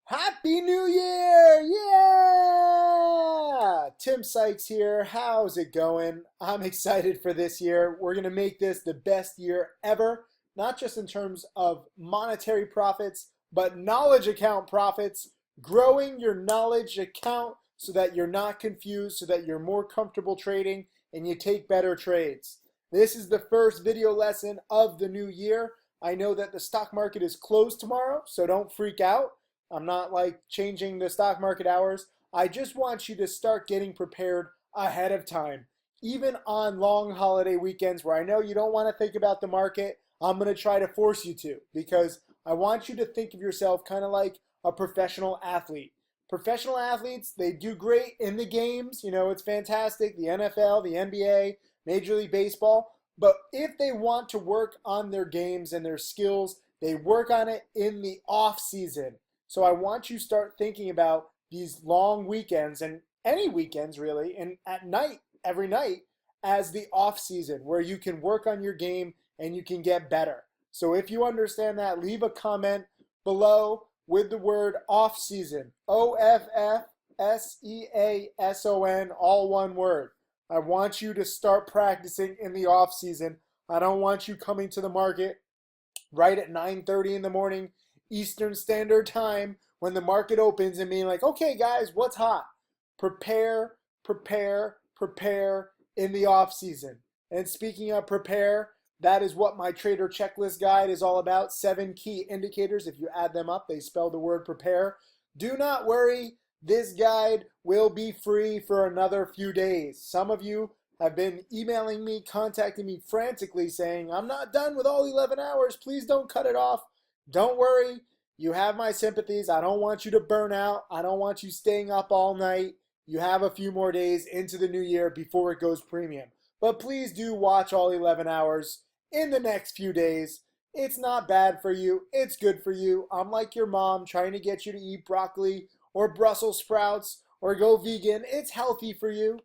Happy New Year! Yeah! Tim Sykes here. How's it going? I'm excited for this year. We're going to make this the best year ever, not just in terms of monetary profits, but knowledge account profits. Growing your knowledge account so that you're not confused, so that you're more comfortable trading and you take better trades. This is the first video lesson of the new year. I know that the stock market is closed tomorrow, so don't freak out. I'm not like changing the stock market hours. I just want you to start getting prepared ahead of time. Even on long holiday weekends where I know you don't want to think about the market, I'm going to try to force you to because I want you to think of yourself kind of like a professional athlete. Professional athletes, they do great in the games. You know, it's fantastic. The NFL, the NBA, Major League Baseball. But if they want to work on their games and their skills, they work on it in the off season. So I want you to start thinking about these long weekends and any weekends really, and at night, every night, as the off season where you can work on your game and you can get better. So if you understand that, leave a comment below with the word off season. OFFSEASON, all one word. I want you to start practicing in the off season. I don't want you coming to the market right at 9:30 in the morning Eastern Standard Time when the market opens and being like, okay, guys, what's hot? Prepare, prepare, prepare in the off season. And speaking of prepare, that is what my trader checklist guide is all about. 7 key indicators. If you add them up, they spell the word prepare. Do not worry. This guide will be free for another few days. Some of you have been emailing me, contacting me frantically saying, I'm not done with all 11 hours. Please don't cut it off. Don't worry, you have my sympathies. I don't want you to burn out. I don't want you staying up all night. You have a few more days into the new year before it goes premium. But please do watch all 11 hours in the next few days. It's not bad for you. It's good for you. I'm like your mom trying to get you to eat broccoli or Brussels sprouts or go vegan. It's healthy for you.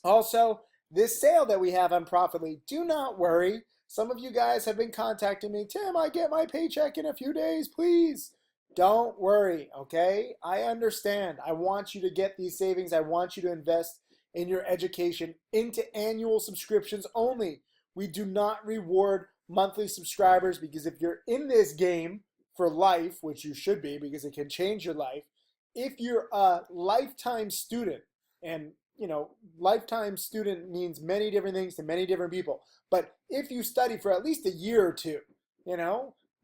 Also, this sale that we have on Profitly, do not worry. Some of you guys have been contacting me. Tim, I get my paycheck in a few days, please. Don't worry, okay? I understand. I want you to get these savings. I want you to invest in your education into annual subscriptions only. We do not reward monthly subscribers because if you're in this game for life, which you should be because it can change your life, if you're a lifetime student, and lifetime student means many different things to many different people. But if you study for at least a year or two,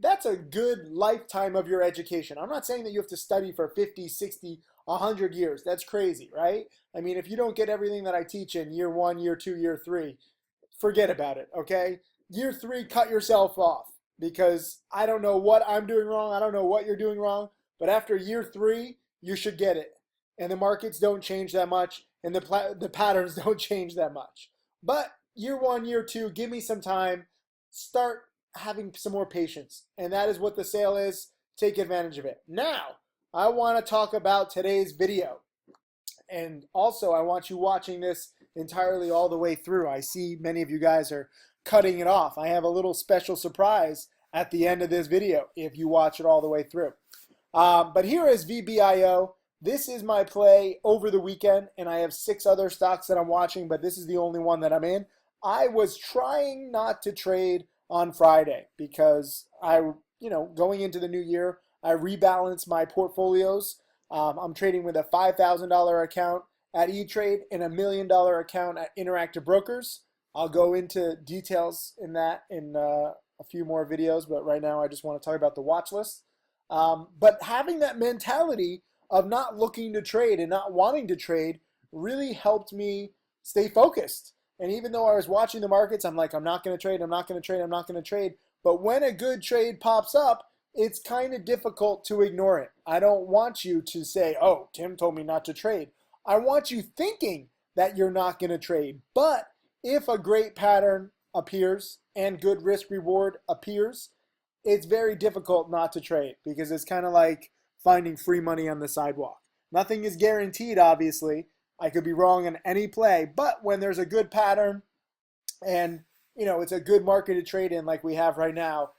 that's a good lifetime of your education. I'm not saying that you have to study for 50, 60, 100 years. That's crazy, right? I mean, if you don't get everything that I teach in year 1, year 2, year 3, forget about it, okay? Year 3, cut yourself off because I don't know what I'm doing wrong. I don't know what you're doing wrong. But after year 3, you should get it. And the markets don't change that much, and the patterns don't change that much. But year 1, year 2, give me some time. Start having some more patience. And that is what the sale is. Take advantage of it. Now, I want to talk about today's video. And also, I want you watching this entirely all the way through. I see many of you guys are cutting it off. I have a little special surprise at the end of this video if you watch it all the way through. But here is VBIO. This is my play over the weekend, and I have 6 other stocks that I'm watching, but this is the only one that I'm in. I was trying not to trade on Friday because going into the new year, I rebalanced my portfolios. I'm trading with a $5,000 account at E-Trade and a $1 million account at Interactive Brokers. I'll go into details in that in a few more videos, but right now I just want to talk about the watch list. But having that mentality of not looking to trade and not wanting to trade really helped me stay focused. And even though I was watching the markets, I'm like, I'm not going to trade, I'm not going to trade, I'm not going to trade. But when a good trade pops up, it's kind of difficult to ignore it. I don't want you to say, oh, Tim told me not to trade. I want you thinking that you're not going to trade. But if a great pattern appears and good risk reward appears, it's very difficult not to trade because it's kind of like finding free money on the sidewalk. Nothing is guaranteed, obviously. I could be wrong on any play, but when there's a good pattern and it's a good market to trade in like we have right now,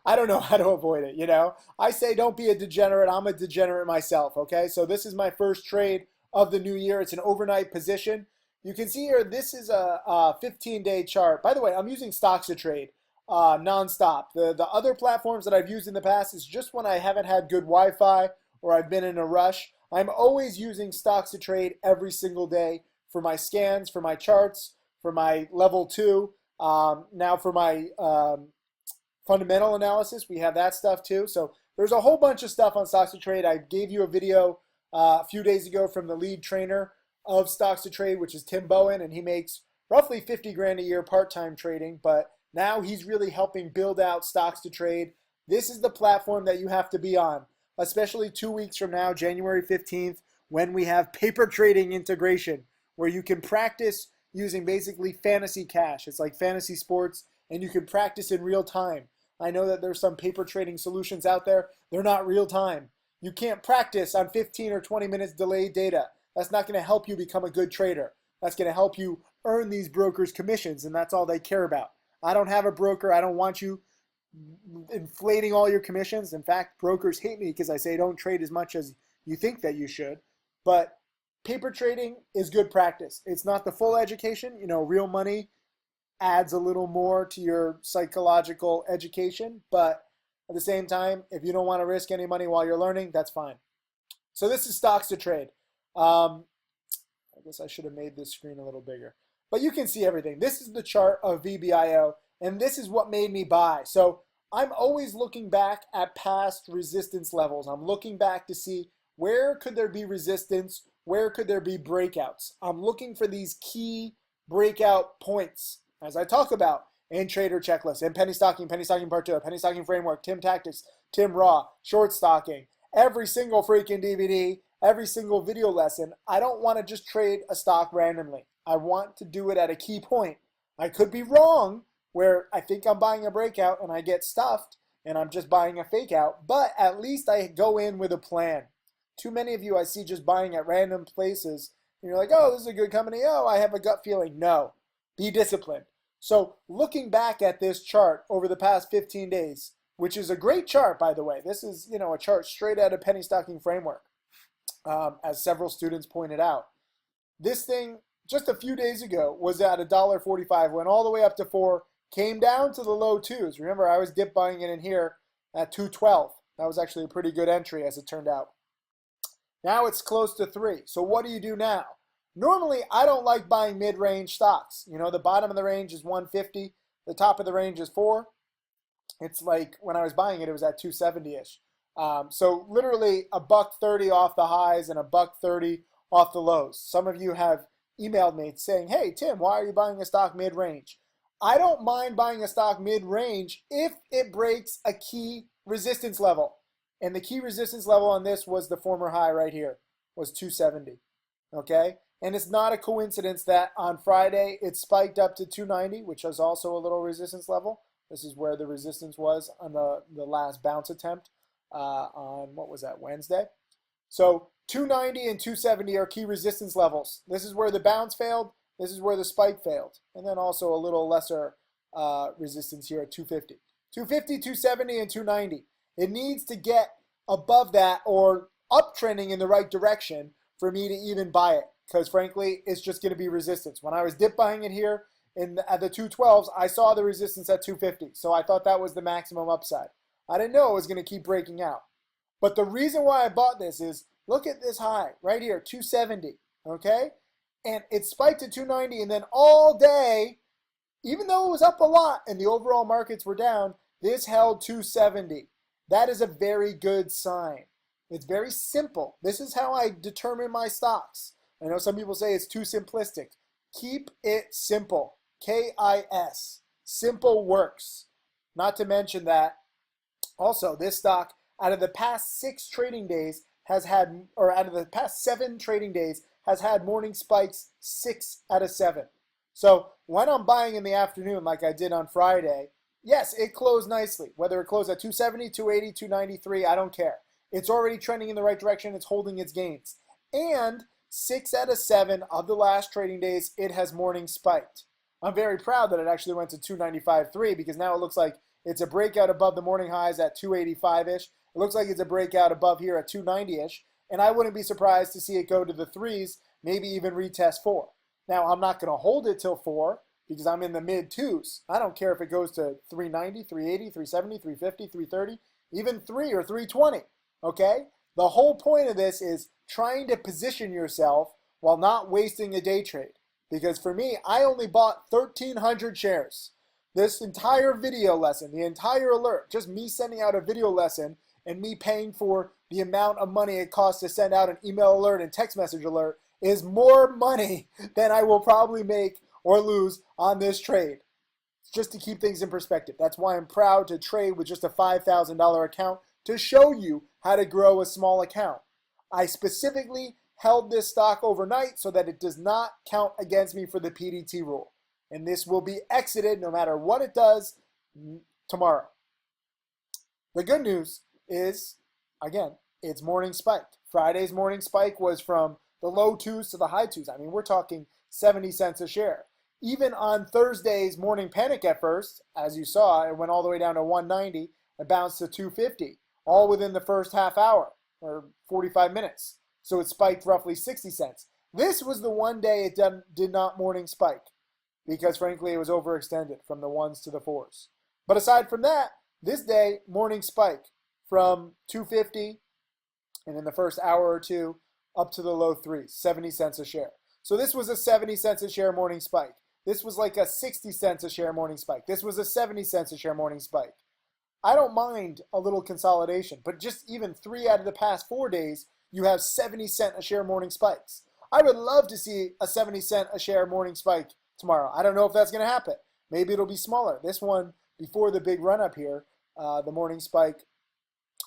I don't know how to avoid it, you know? I say don't be a degenerate. I'm a degenerate myself, okay? So this is my first trade of the new year. It's an overnight position. You can see here, this is a 15-day chart. By the way, I'm using stocks to trade nonstop. The other platforms that I've used in the past is just when I haven't had good Wi-Fi or I've been in a rush. I'm always using stocks to trade every single day for my scans, for my charts, for my level 2. Now for my fundamental analysis, we have that stuff too. So there's a whole bunch of stuff on stocks to trade. I gave you a video a few days ago from the lead trainer of stocks to trade, which is Tim Bowen, and he makes roughly 50 grand a year part-time trading, but now he's really helping build out stocks to trade. This is the platform that you have to be on, especially 2 weeks from now, January 15th, when we have paper trading integration, where you can practice using basically fantasy cash. It's like fantasy sports, and you can practice in real time. I know that there's some paper trading solutions out there. They're not real time. You can't practice on 15 or 20 minutes delayed data. That's not going to help you become a good trader. That's going to help you earn these brokers' commissions, and that's all they care about. I don't have a broker. I don't want you inflating all your commissions. In fact, brokers hate me because I say don't trade as much as you think that you should. But paper trading is good practice. It's not the full education. You know, real money adds a little more to your psychological education, but at the same time, if you don't want to risk any money while you're learning, that's fine. So this is stocks to trade. I guess I should have made this screen a little bigger, but you can see everything. This is the chart of VBIO, and this is what made me buy. So I'm always looking back at past resistance levels. I'm looking back to see where could there be resistance, where could there be breakouts. I'm looking for these key breakout points, as I talk about in Trader Checklist, and Penny Stocking Part 2, Penny Stocking Framework, Tim Tactics, Tim Raw, Short Stocking, every single freaking DVD, every single video lesson. I don't want to just trade a stock randomly. I want to do it at a key point. I could be wrong, where I think I'm buying a breakout and I get stuffed and I'm just buying a fake out, but at least I go in with a plan. Too many of you I see just buying at random places, and you're like, oh, this is a good company. Oh, I have a gut feeling. No, be disciplined. So looking back at this chart over the past 15 days, which is a great chart, by the way. This is, you know, a chart straight out of Penny Stocking Framework, as several students pointed out. This thing, just a few days ago, was at $1.45, went all the way up to $4, came down to the low twos. Remember, I was dip buying it in here at $2.12. That was actually a pretty good entry, as it turned out. Now it's close to $3. So what do you do now? Normally, I don't like buying mid-range stocks. You know, the bottom of the range is 150. The top of the range is 4. It's like when I was buying it, it was at 270-ish. So literally $1.30 off the highs and $1.30 off the lows. Some of you have emailed me saying, hey, Tim, why are you buying a stock mid-range? I don't mind buying a stock mid-range if it breaks a key resistance level. And the key resistance level on this was the former high right here, was 270. Okay? And it's not a coincidence that on Friday it spiked up to 290, which was also a little resistance level. This is where the resistance was on the last bounce attempt on, what was that, Wednesday? So 290 and 270 are key resistance levels. This is where the bounce failed. This is where the spike failed. And then also a little lesser resistance here at 250. 250, 270, and 290. It needs to get above that or uptrending in the right direction for me to even buy it. Because frankly, it's just going to be resistance. When I was dip buying it here at the 212s, I saw the resistance at 250. So I thought that was the maximum upside. I didn't know it was going to keep breaking out. But the reason why I bought this is, look at this high right here, 270, okay? And it spiked to 290, and then all day, even though it was up a lot and the overall markets were down, this held 270. That is a very good sign. It's very simple. This is how I determine my stocks. I know some people say it's too simplistic. Keep it simple. KIS. Simple works. Not to mention that also this stock out of the past 6 trading days has had, or out of the past 7 trading days, has had morning spikes 6 out of 7. So when I'm buying in the afternoon like I did on Friday, yes, it closed nicely. Whether it closed at 270, 280, 293, I don't care. It's already trending in the right direction. It's holding its gains. And 6 out of 7 of the last trading days, it has morning spiked. I'm very proud that it actually went to 295.3 because now it looks like It's a breakout above the morning highs at 285-ish. It looks like it's a breakout above here at 290-ish. And I wouldn't be surprised to see it go to the 3s, maybe even retest 4. Now, I'm not going to hold it till 4 because I'm in the mid 2s. I don't care if it goes to 390, 380, 370, 350, 330, even 3 or 320. Okay? The whole point of this is trying to position yourself while not wasting a day trade. Because for me, I only bought 1,300 shares. This entire video lesson, the entire alert, just me sending out a video lesson and me paying for the amount of money it costs to send out an email alert and text message alert is more money than I will probably make or lose on this trade. Just to keep things in perspective. That's why I'm proud to trade with just a $5,000 account to show you how to grow a small account. I specifically held this stock overnight so that it does not count against me for the PDT rule. And this will be exited no matter what it does tomorrow. The good news is, again, it's morning spiked. Friday's morning spike was from the low 2s to the high 2s. I mean, we're talking 70 cents a share. Even on Thursday's morning panic at first, as you saw, it went all the way down to 190. It bounced to 250, all within the first half hour or 45 minutes. So it spiked roughly 60 cents. This was the one day it did not morning spike because, frankly, it was overextended from the 1s to the 4s. But aside from that, this day, morning spike from 250 and in the first hour or two up to the low 3s, 70 cents a share. So this was a 70 cents a share morning spike. This was like a 60 cents a share morning spike. This was a 70 cents a share morning spike. I don't mind a little consolidation, but just even 3 out of the past 4 days, you have 70 cent a share morning spikes. I would love to see a 70 cent a share morning spike tomorrow. I don't know if that's going to happen. Maybe it'll be smaller. This one, before the big run up here, the morning spike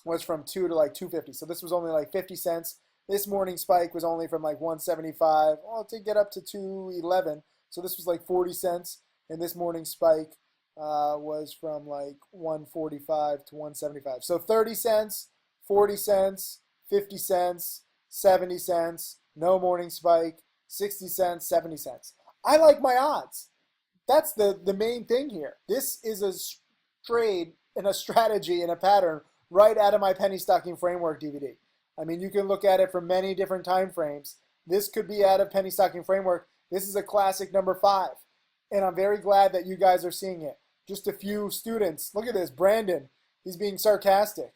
was from 2 to like 250. So this was only like 50 cents. This morning spike was only from like 175 to get up to 211. So this was like 40 cents. And this morning spike was from like 145 to 175. So 30 cents, 40 cents, 50 cents, 70 cents, no morning spike, 60 cents, 70 cents. I like my odds. That's the main thing here. This is a trade and a strategy and a pattern right out of my penny stocking framework DVD. I mean, you can look at it from many different time frames. This could be out of penny stocking framework. This is a classic number 5. And I'm very glad that you guys are seeing it. Just a few students. Look at this, Brandon. He's being sarcastic.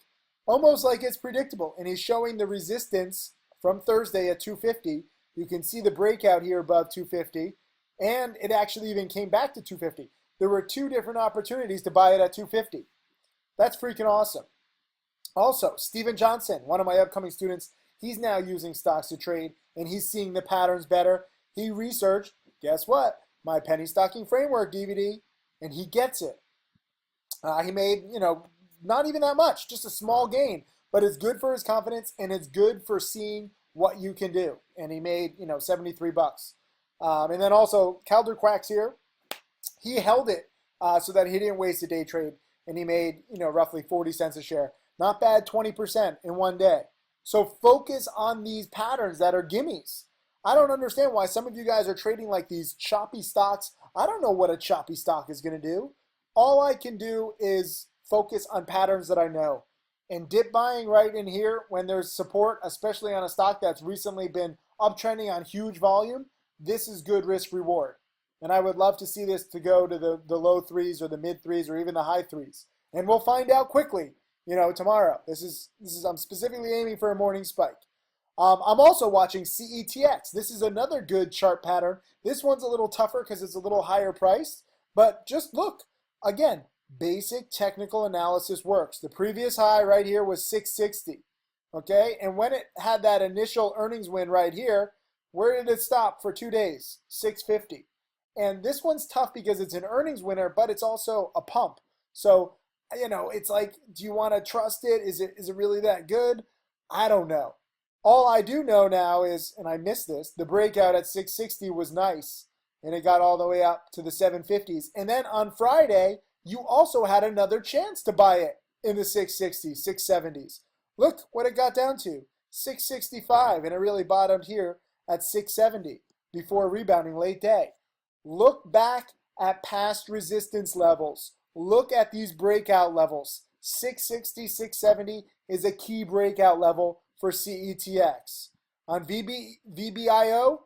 Almost like it's predictable. And he's showing the resistance from Thursday at 250. You can see the breakout here above 250. And it actually even came back to 250. There were 2 different opportunities to buy it at 250. That's freaking awesome. Also, Steven Johnson, one of my upcoming students, he's now using stocks to trade, and he's seeing the patterns better. He researched, guess what? My penny stocking framework DVD, and he gets it. He made, not even that much, just a small gain, but it's good for his confidence, and it's good for seeing what you can do. And he made, 73 bucks. And then also, Calder Quacks here, he held it so that he didn't waste a day trade, and he made, roughly 40 cents a share. Not bad, 20% in one day. So focus on these patterns that are gimmies. I don't understand why some of you guys are trading like these choppy stocks. I don't know what a choppy stock is going to do. All I can do is focus on patterns that I know. And dip buying right in here when there's support, especially on a stock that's recently been uptrending on huge volume, this is good risk reward. And I would love to see this to go to the low 3s or the mid 3s or even the high 3s. And we'll find out quickly. Tomorrow. This is I'm specifically aiming for a morning spike. I'm also watching CETX. This is another good chart pattern. This one's a little tougher because it's a little higher priced, but just look. Again, basic technical analysis works. The previous high right here was 660. Okay, and when it had that initial earnings win right here, where did it stop for 2 days? 650. And this one's tough because it's an earnings winner, but it's also a pump. So it's like, do you want to trust it? Is it really that good? I don't know. All I do know now is, and I missed this, the breakout at 660 was nice, and it got all the way up to the 750s. And then on Friday, you also had another chance to buy it in the 660s, 670s. Look what it got down to, 665, and it really bottomed here at 670 before rebounding late day. Look back at past resistance levels. look at these breakout levels. 660, 670 is a key breakout level for CETX. On VBIO,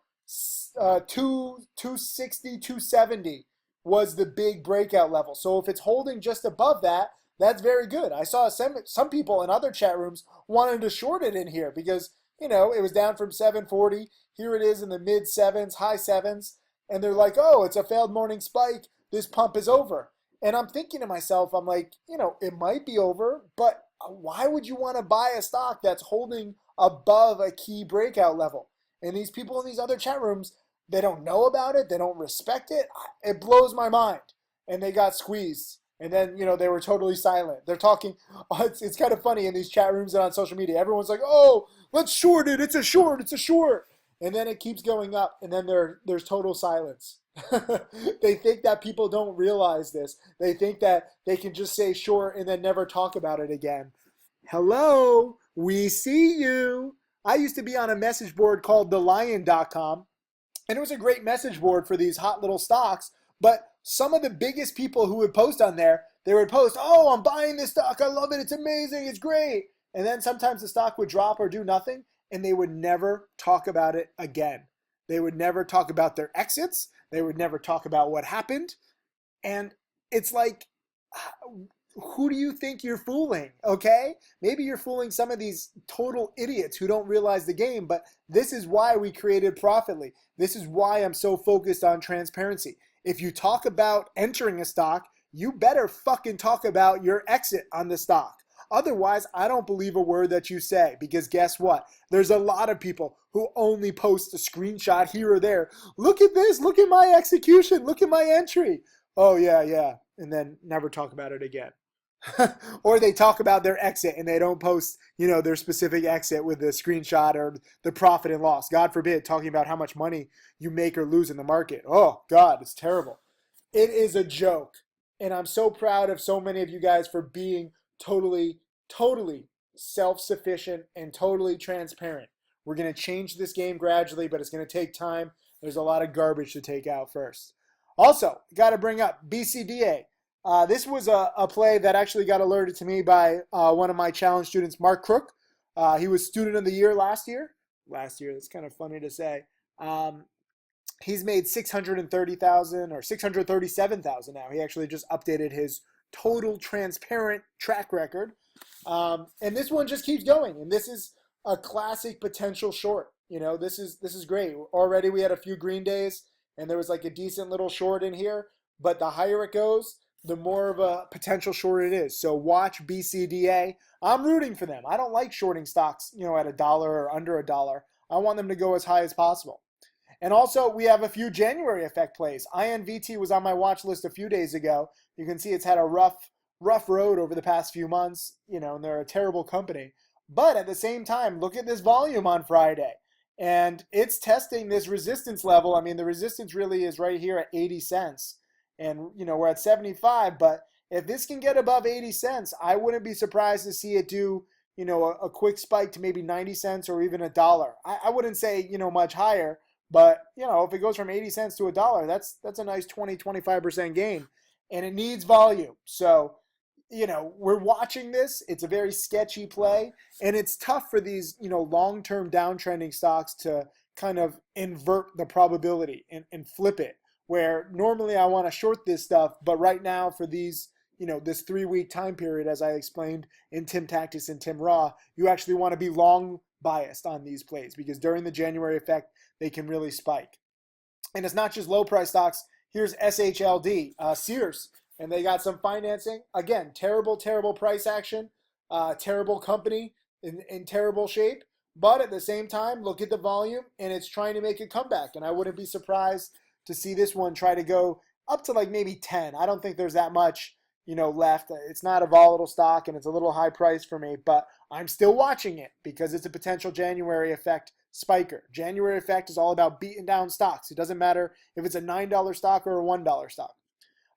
260, 270 was the big breakout level. So if it's holding just above that, that's very good. I saw some people in other chat rooms wanted to short it in here because, it was down from 740. Here it is in the mid sevens, high sevens. And they're like, oh, it's a failed morning spike. This pump is over. And I'm thinking to myself, I'm like, it might be over, but why would you want to buy a stock that's holding above a key breakout level? And these people in these other chat rooms, they don't know about it. They don't respect it. It blows my mind. And they got squeezed. And then, they were totally silent. They're talking. It's kind of funny in these chat rooms and on social media. Everyone's like, oh, let's short it. It's a short. It's a short. And then it keeps going up. And then there's total silence. They think that people don't realize this. They think that they can just say short and then never talk about it again. Hello, we see you. I used to be on a message board called thelion.com. And it was a great message board for these hot little stocks. But some of the biggest people who would post on there, they would post, oh, I'm buying this stock. I love it. It's amazing. It's great. And then sometimes the stock would drop or do nothing, and they would never talk about it again. They would never talk about their exits. They would never talk about what happened. And it's like, who do you think you're fooling, okay? Maybe you're fooling some of these total idiots who don't realize the game, but this is why we created Profitly. This is why I'm so focused on transparency. If you talk about entering a stock, you better fucking talk about your exit on the stock. Otherwise, I don't believe a word that you say, because guess what? There's a lot of people who only post a screenshot here or there. Look at this. Look at my execution. Look at my entry. Oh, yeah. And then never talk about it again. Or they talk about their exit and they don't post, their specific exit with the screenshot or the profit and loss. God forbid, talking about how much money you make or lose in the market. Oh, God, it's terrible. It is a joke. And I'm so proud of so many of you guys for being totally self-sufficient and totally transparent. We're going to change this game gradually, but it's going to take time. There's a lot of garbage to take out first. Also, got to bring up BCBA. This was a play that actually got alerted to me by one of my challenge students, Mark Crook. He was student of the year last year. That's kind of funny to say. He's made $630,000 or $637,000 now. He actually just updated his total transparent track record. And this one just keeps going. And this is a classic potential short. This is great. Already we had a few green days and there was like a decent little short in here. But the higher it goes, the more of a potential short it is. So watch BCBA. I'm rooting for them. I don't like shorting stocks, at $1 or under $1. I want them to go as high as possible. And also, we have a few January effect plays. INVT was on my watch list a few days ago. You can see it's had a rough road over the past few months, and they're a terrible company. But at the same time, look at this volume on Friday. And it's testing this resistance level. I mean, the resistance really is right here at 80 cents. And, we're at 75. But if this can get above 80 cents, I wouldn't be surprised to see it do, a quick spike to maybe 90 cents or even $1. I wouldn't say, much higher. But, if it goes from 80 cents to $1, that's a nice 20-25% gain. And it needs volume. So, we're watching this. It's a very sketchy play. And it's tough for these, long-term downtrending stocks to kind of invert the probability and flip it. Where normally I want to short this stuff. But right now for these, this 3-week time period, as I explained in Tim Tactics and Tim Raw, you actually want to be long biased on these plays. Because during the January effect, they can really spike. And it's not just low price stocks. Here's SHLD, Sears, and they got some financing. Again, terrible price action, terrible company in terrible shape. But at the same time, look at the volume, and it's trying to make a comeback. And I wouldn't be surprised to see this one try to go up to like maybe 10. I don't think there's that much, left. It's not a volatile stock, and it's a little high price for me. But I'm still watching it because it's a potential January effect spiker. January effect is all about beating down stocks. It doesn't matter if it's a $9 stock or a $1 stock.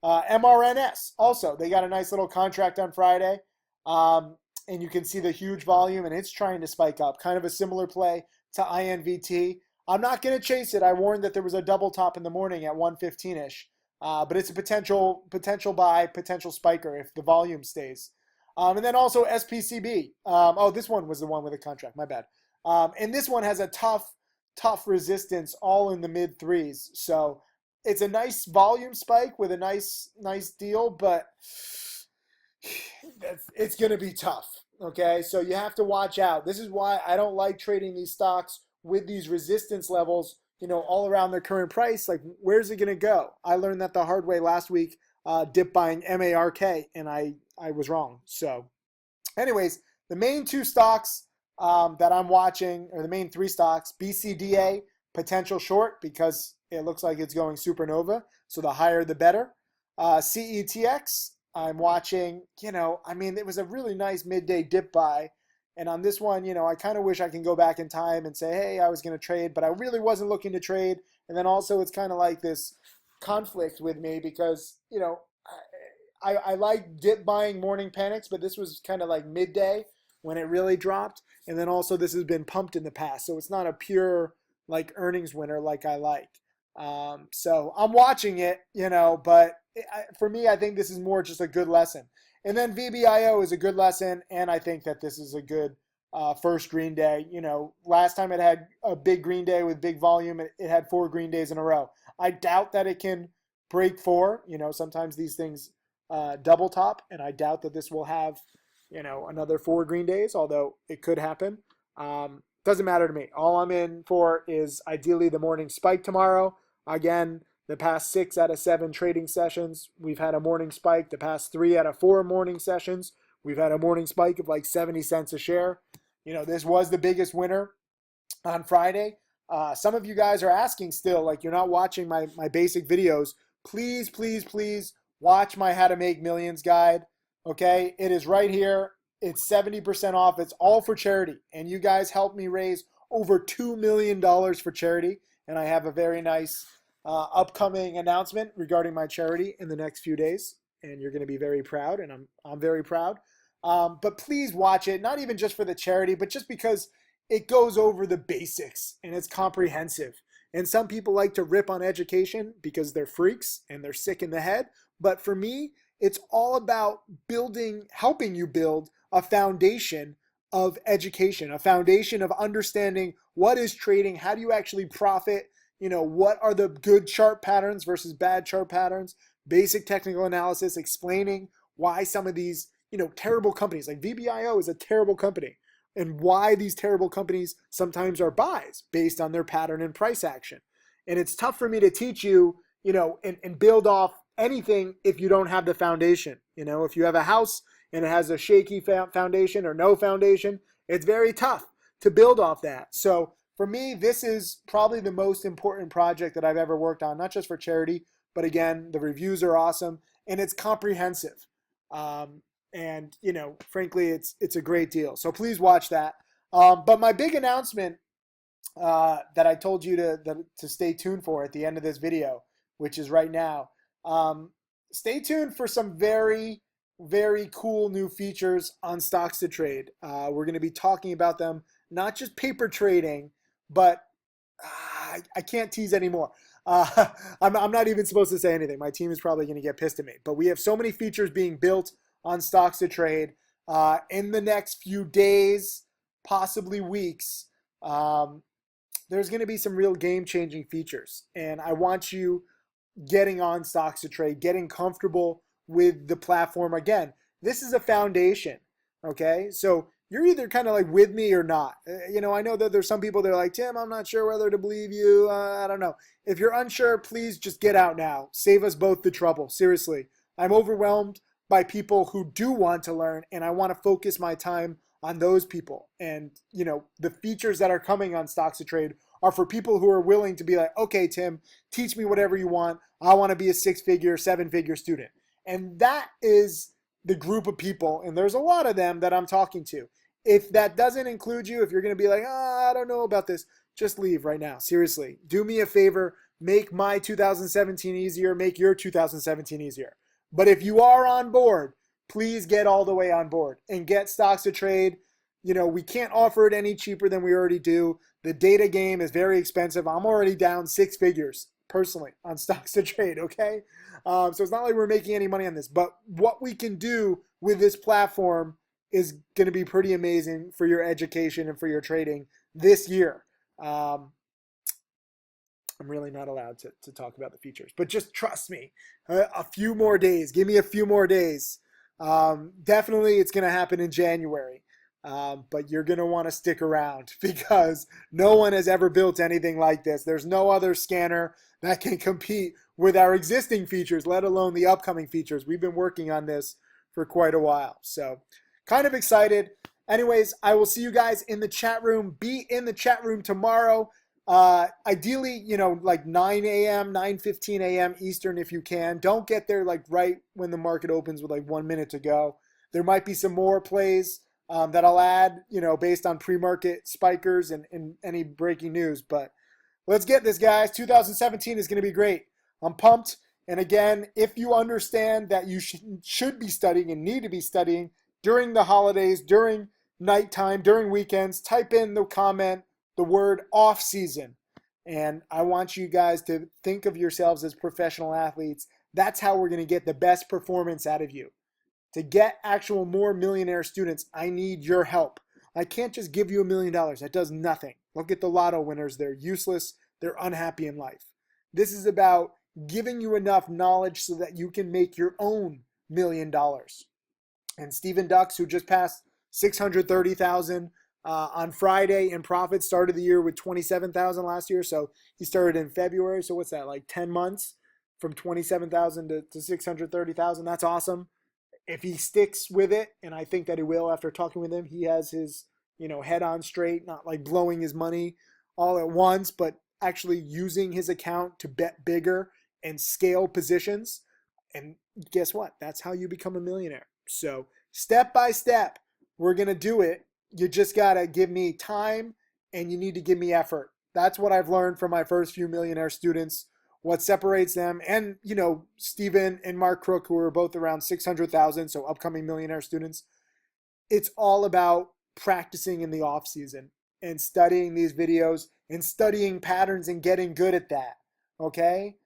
MRNS, also, they got a nice little contract on Friday. And you can see the huge volume, and it's trying to spike up. Kind of a similar play to INVT. I'm not going to chase it. I warned that there was a double top in the morning at 115-ish. But it's a potential buy, potential spiker if the volume stays. And then also SPCB. Oh, this one was the one with the contract. My bad. And this one has a tough resistance, all in the mid threes. So it's a nice volume spike with a nice deal, but it's going to be tough. Okay, so you have to watch out. This is why I don't like trading these stocks with these resistance levels, all around their current price. Like, where's it going to go? I learned that the hard way last week, dip buying MARK, and I was wrong. So anyways, the main two stocks that I'm watching, or the main three stocks: BCDA, potential short because it looks like it's going supernova. So the higher the better. CETX, I'm watching, it was a really nice midday dip buy. And on this one, I kind of wish I can go back in time and say, hey, I was going to trade, but I really wasn't looking to trade. And then also it's kind of like this conflict with me because, I like dip buying morning panics, but this was kind of like midday when it really dropped. And then also this has been pumped in the past. So it's not a pure like earnings winner like I like. So I'm watching it, but for me, I think this is more just a good lesson. And then VBIO is a good lesson, and I think that this is a good first green day. Last time it had a big green day with big volume, it had 4 green days in a row. I doubt that it can break 4. Sometimes these things double top, and I doubt that this will have, another 4 green days, although it could happen. Doesn't matter to me. All I'm in for is ideally the morning spike tomorrow. Again, the past 6 out of 7 trading sessions, we've had a morning spike. The past 3 out of 4 morning sessions, we've had a morning spike of like 70 cents a share. This was the biggest winner on Friday. Some of you guys are asking still, like you're not watching my basic videos. Please, please, please watch my How to Make Millions guide. Okay, it is right here. It's 70% off. It's all for charity. And you guys helped me raise over $2 million for charity. And I have a very nice upcoming announcement regarding my charity in the next few days. And you're going to be very proud. And I'm very proud. But please watch it, not even just for the charity, but just because it goes over the basics and it's comprehensive. And some people like to rip on education because they're freaks and they're sick in the head. But for me, it's all about helping you build a foundation of education, a foundation of understanding what is trading, how do you actually profit, what are the good chart patterns versus bad chart patterns, basic technical analysis, explaining why some of these, terrible companies, like VBIO is a terrible company, and why these terrible companies sometimes are buys based on their pattern and price action. And it's tough for me to teach you, and build off anything if you don't have the foundation. If you have a house and it has a shaky foundation or no foundation, it's very tough to build off that. So for me, this is probably the most important project that I've ever worked on, not just for charity, but again, the reviews are awesome and it's comprehensive. And frankly, it's a great deal. So please watch that. But my big announcement that I told you to stay tuned for at the end of this video, which is right now, stay tuned for some very, very cool new features on Stocks to Trade. We're going to be talking about them, not just paper trading, but I can't tease anymore. I'm not even supposed to say anything. My team is probably going to get pissed at me. But we have so many features being built on Stocks to Trade in the next few days, possibly weeks. There's going to be some real game-changing features. And I want you getting on Stocks to Trade, getting comfortable with the platform. Again, this is a foundation, okay? So you're either kind of like with me or not. I know that there's some people that are like, Tim, I'm not sure whether to believe you. I don't know. If you're unsure, please just get out now. Save us both the trouble. Seriously. I'm overwhelmed by people who do want to learn, and I want to focus my time on those people. And, the features that are coming on Stocks to Trade are for people who are willing to be like, okay, Tim, teach me whatever you want. I want to be a 6-figure, 7-figure student. And that is the group of people, and there's a lot of them that I'm talking to. If that doesn't include you, if you're going to be like, I don't know about this, just leave right now. Seriously, do me a favor, make my 2017 easier, make your 2017 easier. But if you are on board, please get all the way on board and get Stocks to Trade. We can't offer it any cheaper than we already do. The data game is very expensive. I'm already down 6 figures personally on Stocks to Trade, okay? So it's not like we're making any money on this, but what we can do with this platform is going to be pretty amazing for your education and for your trading this year. I'm really not allowed to talk about the features, but just trust me. A few more days. Give me a few more days. Definitely it's going to happen in January. But you're going to want to stick around because no one has ever built anything like this. There's no other scanner that can compete with our existing features, let alone the upcoming features. We've been working on this for quite a while. So kind of excited. Anyways, I will see you guys in the chat room. Be in the chat room tomorrow. Ideally, like 9 a.m., 9:15 a.m. Eastern if you can. Don't get there like right when the market opens with like 1 minute to go. There might be some more plays that I'll add, based on pre-market spikers and any breaking news. But let's get this, guys. 2017 is going to be great. I'm pumped. And again, if you understand that you should be studying and need to be studying during the holidays, during nighttime, during weekends, type in the comment the word off season. And I want you guys to think of yourselves as professional athletes. That's how we're going to get the best performance out of you. To get actual more millionaire students, I need your help. I can't just give you $1 million. That does nothing. Look at the lotto winners. They're useless. They're unhappy in life. This is about giving you enough knowledge so that you can make your own $1 million. And Stephen Dux, who just passed 630,000 on Friday in profit, started the year with 27,000 last year. So he started in February. So what's that, like 10 months from 27,000 to 630,000? That's awesome. If he sticks with it, and I think that he will after talking with him, he has his, head on straight, not like blowing his money all at once, but actually using his account to bet bigger and scale positions. And guess what? That's how you become a millionaire. So step by step, we're going to do it. You just got to give me time and you need to give me effort. That's what I've learned from my first few millionaire students. What separates them and, Stephen and Mark Crook, who are both around 600,000, so upcoming millionaire students, it's all about practicing in the off season and studying these videos and studying patterns and getting good at that, okay?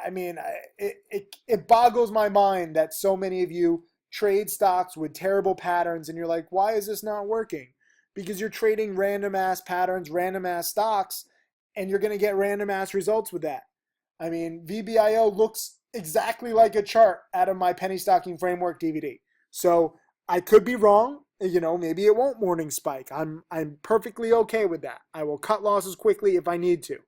It boggles my mind that so many of you trade stocks with terrible patterns and you're like, why is this not working? Because you're trading random ass patterns, random ass stocks, and you're going to get random ass results with that. VBIO looks exactly like a chart out of my penny stocking framework DVD. So I could be wrong. Maybe it won't morning spike. I'm perfectly okay with that. I will cut losses quickly if I need to.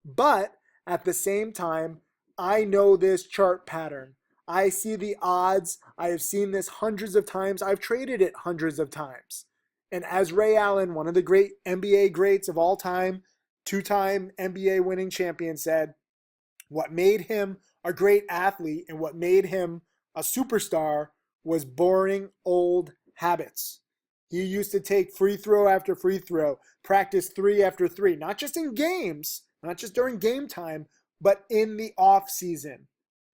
But at the same time, I know this chart pattern. I see the odds. I have seen this hundreds of times. I've traded it hundreds of times. And as Ray Allen, one of the great NBA greats of all time, two-time NBA winning champion, said, what made him a great athlete and what made him a superstar was boring old habits. He used to take free throw after free throw, practice 3 after 3, not just in games, not just during game time, but in the off season.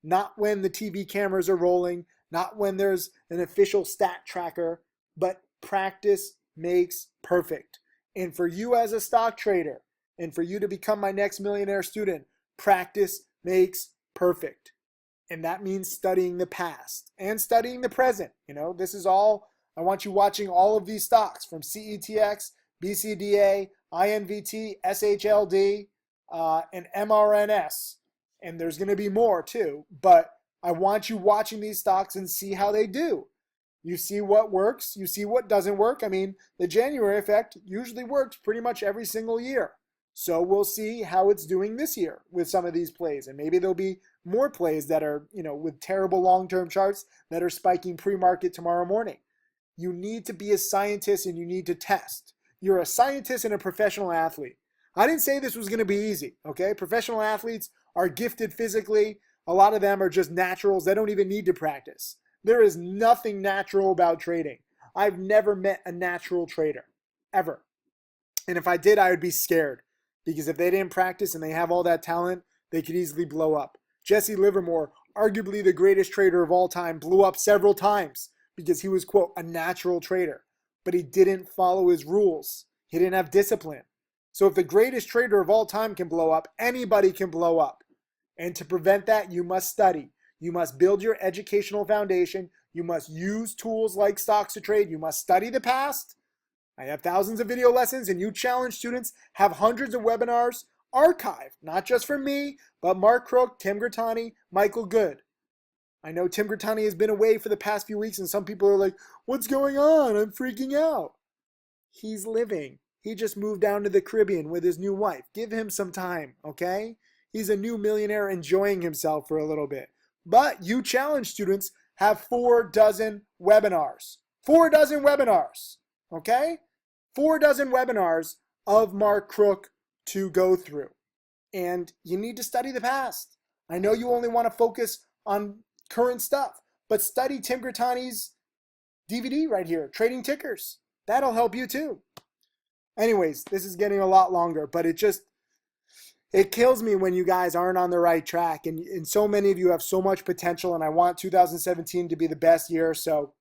Not when the TV cameras are rolling, not when there's an official stat tracker, but practice makes perfect. And for you as a stock trader, and for you to become my next millionaire student, practice makes perfect. And that means studying the past and studying the present. This is all, I want you watching all of these stocks from CETX, BCBA, INVT, SHLD, and MRNS. And there's going to be more too, but I want you watching these stocks and see how they do. You see what works, you see what doesn't work. The January effect usually works pretty much every single year. So we'll see how it's doing this year with some of these plays. And maybe there'll be more plays that are, with terrible long-term charts that are spiking pre-market tomorrow morning. You need to be a scientist and you need to test. You're a scientist and a professional athlete. I didn't say this was going to be easy, okay? Professional athletes are gifted physically. A lot of them are just naturals. They don't even need to practice. There is nothing natural about trading. I've never met a natural trader, ever. And if I did, I would be scared. Because if they didn't practice and they have all that talent, they could easily blow up. Jesse Livermore, arguably the greatest trader of all time, blew up several times because he was, quote, a natural trader. But he didn't follow his rules. He didn't have discipline. So if the greatest trader of all time can blow up, anybody can blow up. And to prevent that, you must study. You must build your educational foundation. You must use tools like Stocks to Trade. You must study the past. I have thousands of video lessons, and you challenge students have hundreds of webinars archived, not just from me, but Mark Crook, Tim Grattani, Michael Good. I know Tim Grattani has been away for the past few weeks, and some people are like, what's going on? I'm freaking out. He's living. He just moved down to the Caribbean with his new wife. Give him some time, okay? He's a new millionaire enjoying himself for a little bit. But you challenge students have 4 dozen webinars. 4 dozen webinars, okay? 4 dozen webinars of Mark Crook to go through. And you need to study the past. I know you only want to focus on current stuff, but study Tim Grattani's DVD right here, Trading Tickers. That'll help you too. Anyways, this is getting a lot longer, but it kills me when you guys aren't on the right track. And so many of you have so much potential, and I want 2017 to be the best year. So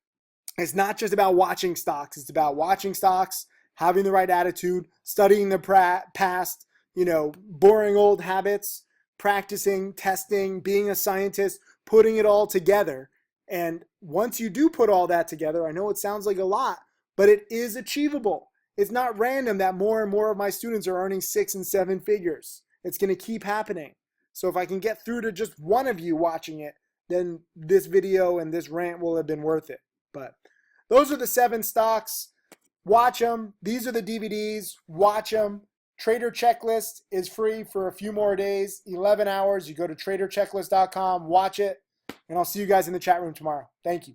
it's not just about watching stocks. It's about watching stocks, having the right attitude, studying the past, boring old habits, practicing, testing, being a scientist, putting it all together. And once you do put all that together, I know it sounds like a lot, but it is achievable. It's not random that more and more of my students are earning 6 and 7 figures. It's going to keep happening. So if I can get through to just one of you watching it, then this video and this rant will have been worth it. But those are the 7 stocks. Watch them. These are the DVDs. Watch them. Trader Checklist is free for a few more days, 11 hours. You go to traderchecklist.com, watch it, and I'll see you guys in the chat room tomorrow. Thank you.